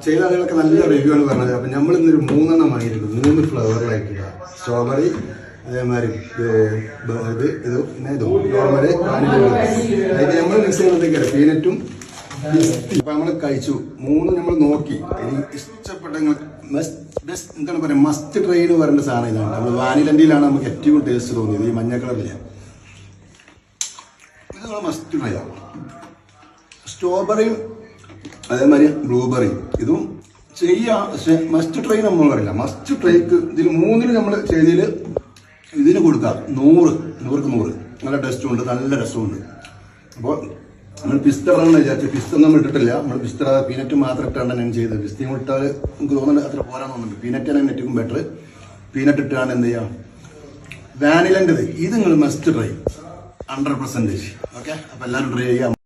ചെയ്ത ആളുകളൊക്കെ നല്ല റിവ്യൂ ആണ് പറഞ്ഞത്. അപ്പം നമ്മൾ ഇന്നൊരു 3 വാങ്ങിയിട്ടുണ്ട്, 3 ഫ്ലേവറിലായിട്ടുള്ള സ്ട്രോബെറി, അതേമാതിരി ഇത് പിന്നെ നോർമല് അതിന് നമ്മൾ മിക്സ് ചെയ്യുന്നതൊക്കെയാണ് പീനറ്റും. ഇപ്പം നമ്മൾ കഴിച്ചു 3 നമ്മൾ നോക്കി. ഇഷ്ടപ്പെട്ട എന്താണ് പറയുക, മസ്റ്റ് ട്രൈ എന്ന് പറയുന്ന സാധനം ഇതാണ്. നമ്മൾ വാനിലൻ്റെയിലാണ് നമുക്ക് ഏറ്റവും ടേസ്റ്റ് തോന്നിയത്. ഈ മഞ്ഞ കളറില്ല, ഇത് നമ്മൾ മസ്റ്റ് ട്രൈ ആണ്. സ്ട്രോബെറിയും അതേമാതിരി ബ്ലൂബെറി ഇതും ചെയ്യാം, പക്ഷെ മസ്റ്റ് ട്രൈ നമ്മൾ പറയില്ല. മസ്റ്റ് ട്രൈക്ക് ഇതിൽ 3 നമ്മൾ ചെയ്തതിൽ ഇതിന് കൊടുക്കാം 100ക്ക് 100. നല്ല ടേസ്റ്റും ഉണ്ട്, നല്ല രസമുണ്ട്. അപ്പോൾ നമ്മൾ പിസ്ത ഇടണമെന്ന് വിചാരിച്ചു, പിസ്ത നമ്മൾ ഇട്ടിട്ടില്ല. നമ്മൾ പിസ്ത പീനറ്റ് മാത്രം ഇട്ടാണ് ഞാൻ ചെയ്തത്. പിസ്തയും ഇട്ടാൽ നമുക്ക് തോന്നുന്നുണ്ട് അത്ര പോരാൻ തോന്നുന്നുണ്ട്. പീനറ്റാണ് ഏറ്റവും ബെറ്റർ. പീനറ്റ് ഇട്ടാണ് എന്ത് ചെയ്യാം വാനിലൻ്റെത്. ഇത് നിങ്ങൾ മസ്റ്റ് ട്രൈ 100%. ഓക്കെ, അപ്പോൾ എല്ലാവരും ട്രൈ ചെയ്യാം.